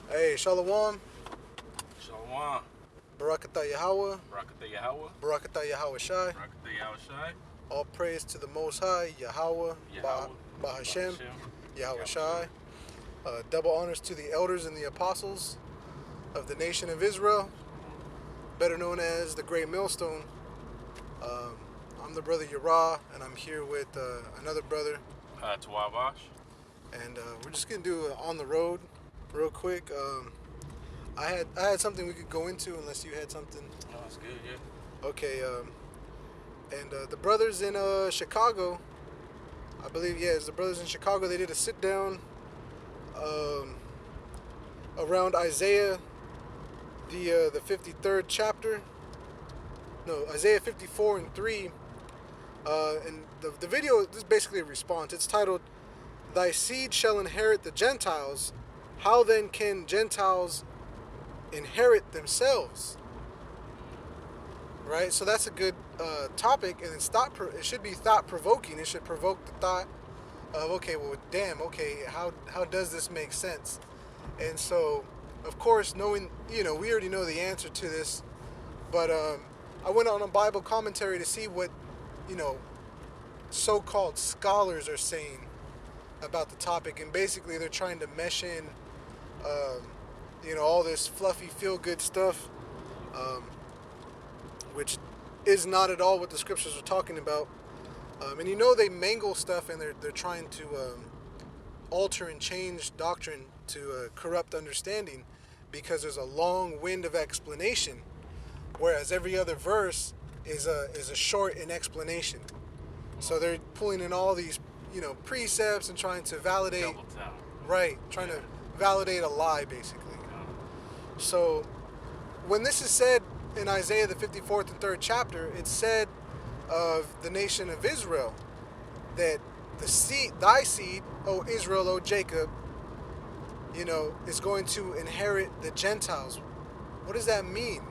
Hey, Shalom, Shalom. Barakatah Yahweh, Barakatah Yahweh. Barakatah Yahweh Shai. Barakatah Yahushai. All praise to the Most High, Yahweh, Yahweh. Bahashem, Yahweh Yahushai. Shai. Double honors to the elders and the apostles of the nation of Israel, better known as the Great Millstone. I'm the brother Yerah, and I'm here with another brother, Tawabash. and we're just gonna do it on the road, real quick. I had something we could go into, unless you had something. Oh, that's good, yeah. Okay, and the brothers in Chicago, I believe, yeah, it's the brothers in Chicago. They did a sit down um, around Isaiah, the 53rd chapter. No, Isaiah 54 and 3. And the video is basically a response. It's titled, "Thy seed shall inherit the Gentiles. How then can Gentiles inherit themselves?" Right? So that's a good topic, and it should be thought provoking. It should provoke the thought of, okay, well, damn, okay, how does this make sense? And so, of course, knowing, we already know the answer to this, but I went on a Bible commentary to see what, so-called scholars are saying about the topic, and basically they're trying to mesh in, all this fluffy, feel-good stuff, um, which is not at all what the scriptures are talking about. And they mangle stuff, and they're trying to alter and change doctrine to corrupt understanding, because there's a long wind of explanation, whereas every other verse is a short in explanation. So they're pulling in all these precepts and trying to validate, Double tap. right, trying to validate a lie, basically. So when this is said in Isaiah the 54th and 3rd chapter, it's said of the nation of Israel that thy seed, O Israel, O Jacob, is going to inherit the Gentiles. What does that mean?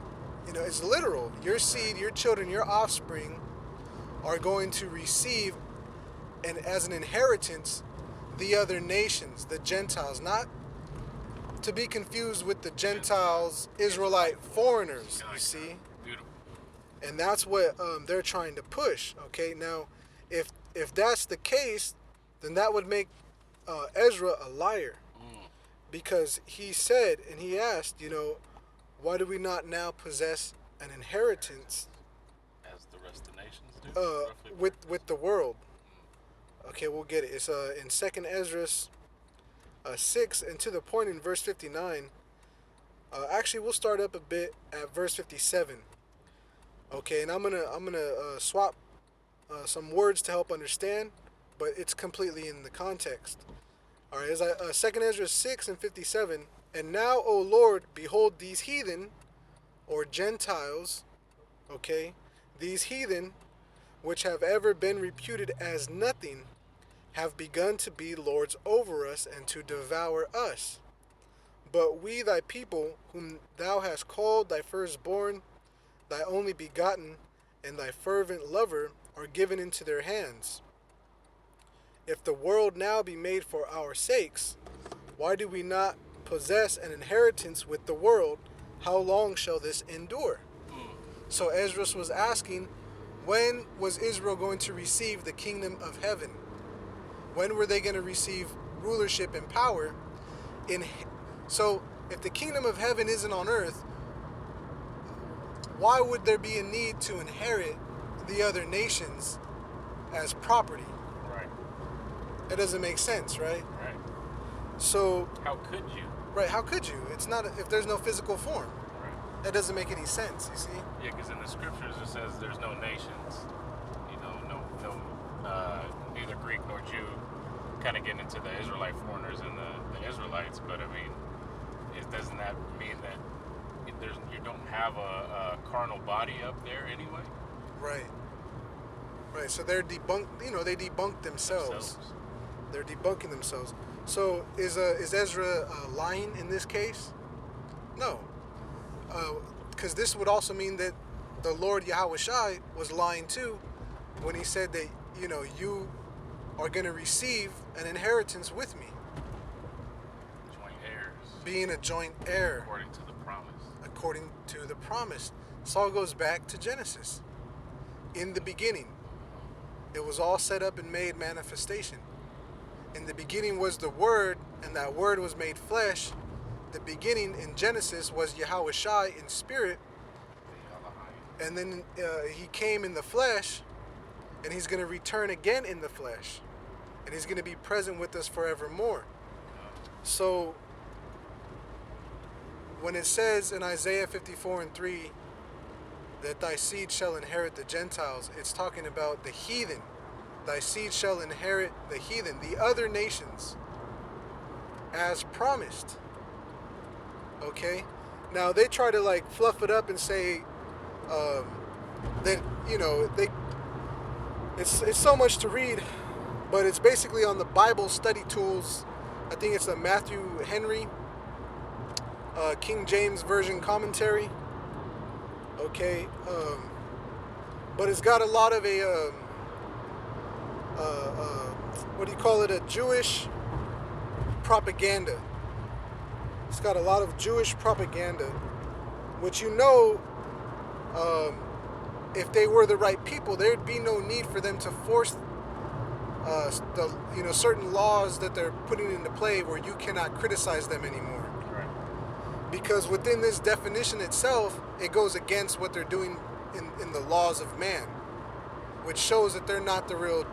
It's literal. Your seed, your children, your offspring are going to receive, and as an inheritance, the other nations, the Gentiles, not to be confused with the Gentiles, Israelite foreigners, you see? Beautiful. And that's what they're trying to push. Okay, now, if that's the case, then that would make Ezra a liar, because he said and he asked, why do we not now possess an inheritance As the rest of the nations do. with the world? Okay, we'll get it. It's in 2nd Ezra 6, and to the point in verse 59. Actually, we'll start up a bit at verse 57. Okay, and I'm gonna swap some words to help understand, but it's completely in the context. All right, 2nd Ezra 6 and 57. And now, O Lord, behold these heathen, or Gentiles, okay, these heathen, which have ever been reputed as nothing, have begun to be lords over us and to devour us. But we, thy people, whom thou hast called thy firstborn, thy only begotten, and thy fervent lover, are given into their hands. If the world now be made for our sakes, why do we not possess an inheritance with the world? How long shall this endure? So Ezra was asking, when was Israel going to receive the kingdom of heaven? When were they going to receive rulership and power? So if the kingdom of heaven isn't on earth, why would there be a need to inherit the other nations as property? Right. That doesn't make sense, right? Right. So How could you? right, how could you? It's not, if there's no physical form. Right. That doesn't make any sense, you see? Yeah, because in the scriptures it says there's no nations. Neither Greek nor Jew. Kind of getting into the Israelite foreigners and the Israelites, but I mean, doesn't that mean that you don't have a carnal body up there anyway? Right. Right, so they're debunked, they debunked themselves. They're debunking themselves. So is Ezra lying in this case? No. Because this would also mean that the Lord Yahweh Shai was lying too, when he said that, you are going to receive an inheritance with me. Joint heirs. being a joint heir according to the promise. according to the promise. This all goes back to Genesis. In the beginning, it was all set up and made manifestation. In the beginning was the Word, and that Word was made flesh. The beginning in Genesis was Yahweh Shai in spirit, and then he came in the flesh, and he's going to return again in the flesh, and he's going to be present with us forevermore. So when it says in Isaiah 54:3 that thy seed shall inherit the Gentiles, it's talking about the heathen. Thy seed shall inherit the heathen, the other nations, as promised. Okay? Now they try to like fluff it up and say that, you know, it's so much to read, but it's basically on the Bible study tools. I think it's a Matthew Henry King James Version commentary. Okay, but it's got a lot of a what do you call it? A Jewish propaganda. It's got a lot of Jewish propaganda, which, you know, if they were the right people, there'd be no need for them to force the, you know, certain laws that they're putting into play where you cannot criticize them anymore. Right. Because within this definition itself, it goes against what they're doing in the laws of man, which shows that they're not the real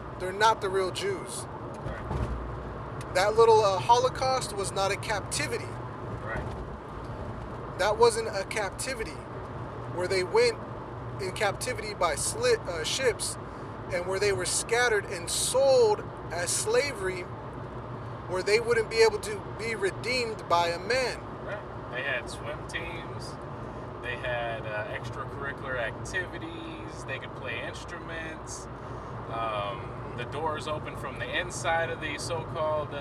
Jews. Right. That little Holocaust was not a captivity. Right. That wasn't a captivity where they went in captivity by ships, and where they were scattered and sold as slavery, where they wouldn't be able to be redeemed by a man. Right. They had swim teams. They had extracurricular activities. They could play instruments. The doors open from the inside of the so-called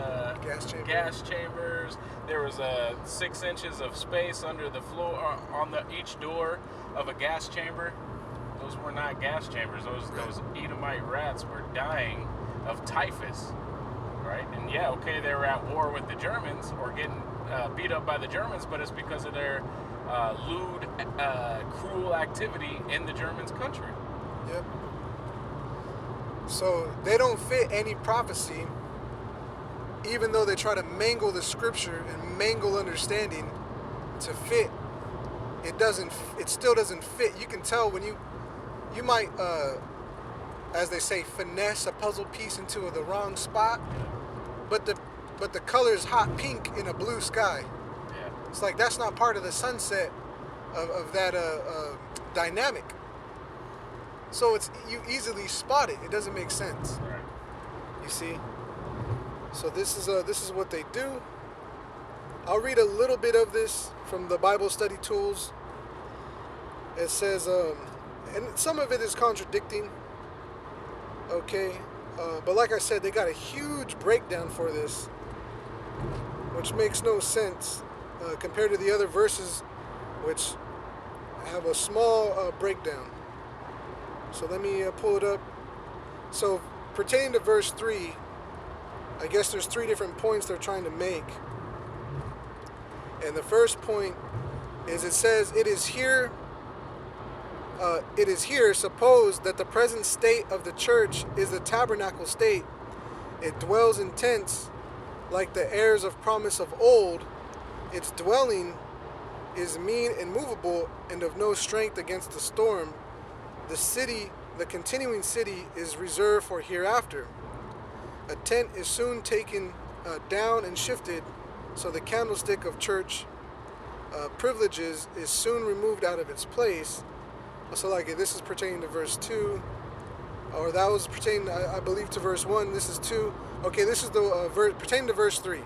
gas chambers. There was 6 inches of space under the floor on each door of a gas chamber. Those were not gas chambers. Those Edomite rats were dying of typhus, right? And yeah, okay, they were at war with the Germans or getting beat up by the Germans, but it's because of their lewd, cruel activity in the Germans' country. Yep. So they don't fit any prophecy, even though they try to mangle the scripture and mangle understanding to fit. It still doesn't fit. You can tell when you might, as they say, finesse a puzzle piece into the wrong spot, but the color is hot pink in a blue sky. Yeah. It's like that's not part of the sunset of that dynamic. So you easily spot it. It doesn't make sense. Right. You see. So this is what they do. I'll read a little bit of this from the Bible study tools. It says, and some of it is contradicting. Okay, but like I said, they got a huge breakdown for this, which makes no sense compared to the other verses, which have a small breakdown. So let me pull it up. So pertaining to verse 3, I guess there's 3 different points they're trying to make. And the first point is, it says, it is here supposed that the present state of the church is the tabernacle state. It dwells in tents like the heirs of promise of old. Its dwelling is mean and movable and of no strength against the storm. The continuing city is reserved for hereafter. A tent is soon taken down and shifted, so the candlestick of church privileges is soon removed out of its place. So like this is pertaining to verse 2, or that was pertaining, I believe, to verse 1. This is 2. Okay, this is the pertaining to verse 3.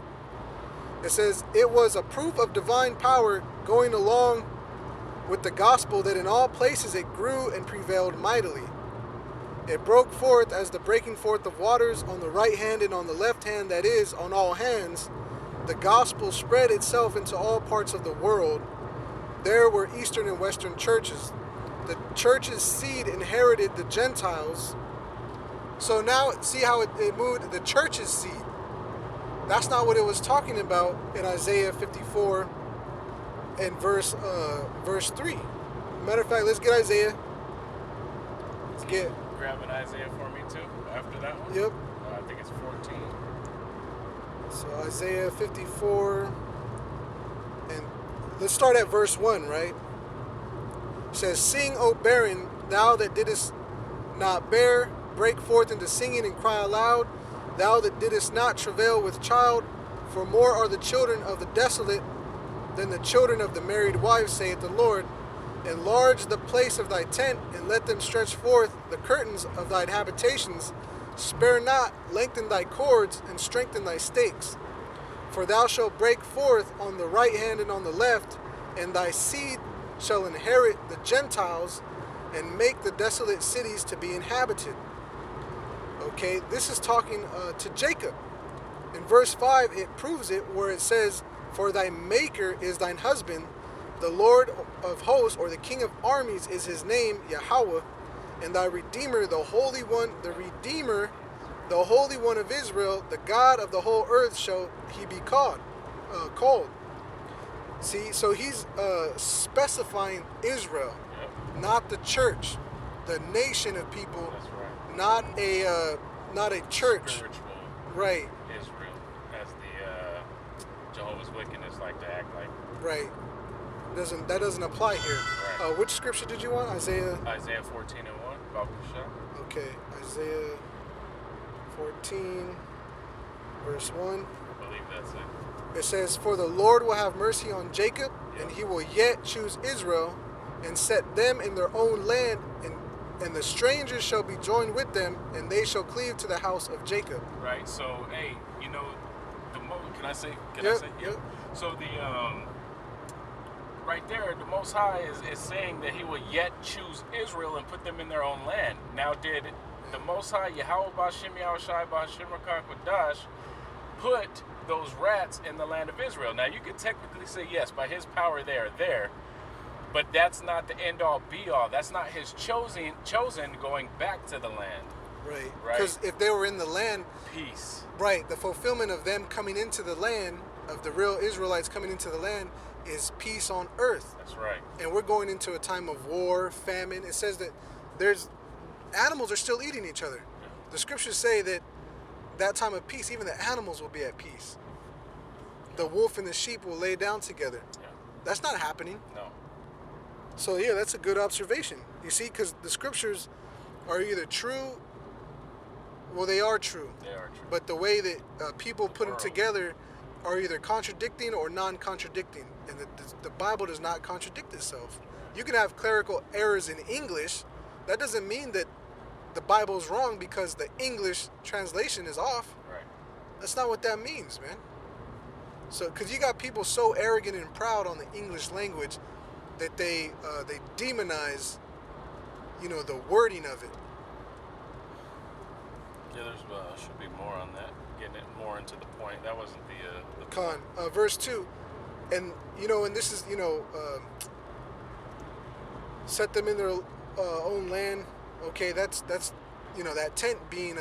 It says, it was a proof of divine power going along with the gospel that in all places it grew and prevailed mightily. It broke forth as the breaking forth of waters on the right hand and on the left hand, that is, on all hands. The gospel spread itself into all parts of the world. There were eastern and western churches. The church's seed inherited the Gentiles. So now see how it moved, the church's seed. That's not what it was talking about in Isaiah 54 and verse 3. Matter of fact, let's get Isaiah. Let's get. Grabbing Isaiah for me too. After that one. Yep. I think it's 14. So Isaiah 54, and let's start at verse 1, right? It says, "Sing, O barren, thou that didst not bear, break forth into singing and cry aloud, thou that didst not travail with child, for more are the children of the desolate than the children of the married wife, saith the Lord. Enlarge the place of thy tent, and let them stretch forth the curtains of thine habitations. Spare not, lengthen thy cords, and strengthen thy stakes. For thou shalt break forth on the right hand and on the left, and thy seed shall inherit the Gentiles, and make the desolate cities to be inhabited." Okay, this is talking to Jacob. In verse 5, it proves it where it says, "For thy maker is thine husband, the Lord of hosts," or the King of armies is his name, Yahweh, "and thy Redeemer, the Holy One, the Redeemer, the Holy One of Israel, the God of the whole earth shall he be called." See, so he's specifying Israel, Yep. not the church, the nation of people, That's right. not a church, Spiritual right? Israel, as the Jehovah's Witnesses like to act like. Right. That doesn't apply here. Right. Which scripture did you want? Isaiah. Isaiah 14 and 1. Baruch Hashem. Okay, Isaiah 14, verse 1. I believe that's it. It says, "For the Lord will have mercy on Jacob, and he will yet choose Israel, and set them in their own land, and the strangers shall be joined with them, and they shall cleave to the house of Jacob." Right. So, hey, can I say? Yep, yep. So right there, the Most High is saying that He will yet choose Israel and put them in their own land. Now, did the Most High Yahweh B'Hashem Yahushai B'Hashem Rakak Wadash put those rats in the land of Israel? Now, you could technically say yes, by His power they are there, but that's not the end all be all. That's not His chosen going back to the land. Right. Right. Because if they were in the land, Peace. right, the fulfillment of them coming into the land, of the real Israelites coming into the land, is peace on earth. That's right. And we're going into a time of war, famine. It says that animals are still eating each other. Yeah. The scriptures say that time of peace, even the animals will be at peace. The wolf and the sheep will lay down together. Yeah. That's not happening. No. So yeah, that's a good observation. You see, because the scriptures are either true, well, they are true, They are true. but the way that people put them world. together are either contradicting or non-contradicting, and the Bible does not contradict itself. You can have clerical errors in English. That doesn't mean that the Bible is wrong because the English translation is off. Right. That's not what that means, man. So, because you got people so arrogant and proud on the English language that they demonize, the wording of it. Yeah, there's should be more on that. Getting it more into the point. That wasn't the Con, verse 2, and this is set them in their own land. Okay, that's that tent being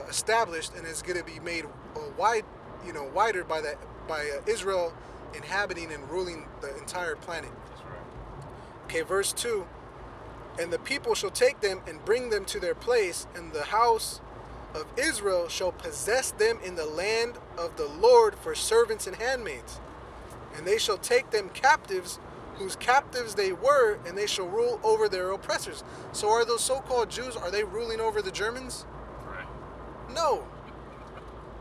established, and it's going to be made wider by Israel inhabiting and ruling the entire planet. That's right. Okay, verse 2, "And the people shall take them and bring them to their place, and the house of Israel shall possess them in the land of the Lord for servants and handmaids. And they shall take them captives, whose captives they were, and they shall rule over their oppressors." So are those so-called Jews, are they ruling over the Germans? Right. No.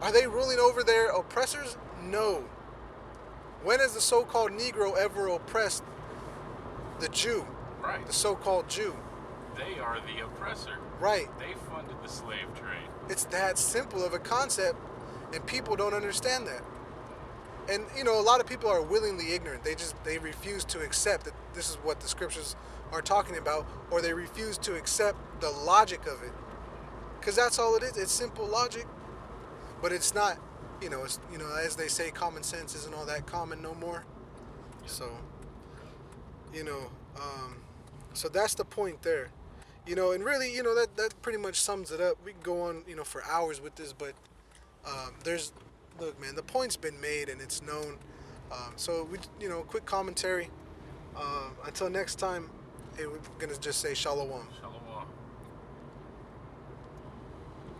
Are they ruling over their oppressors? No. When has the so-called Negro ever oppressed the Jew, Right. the so-called Jew? They are the oppressor. Right. They funded the slave trade. It's that simple of a concept, and people don't understand that. And a lot of people are willingly ignorant. They refuse to accept that this is what the scriptures are talking about, or they refuse to accept the logic of it, because that's all it is. It's simple logic, but it's not. As they say, common sense isn't all that common no more. So, so that's the point there. And really, that pretty much sums it up. We can go on, for hours with this, but there's Look, man, the point's been made and it's known. So we, quick commentary. Until next time, we're gonna just say shalom. Shalom.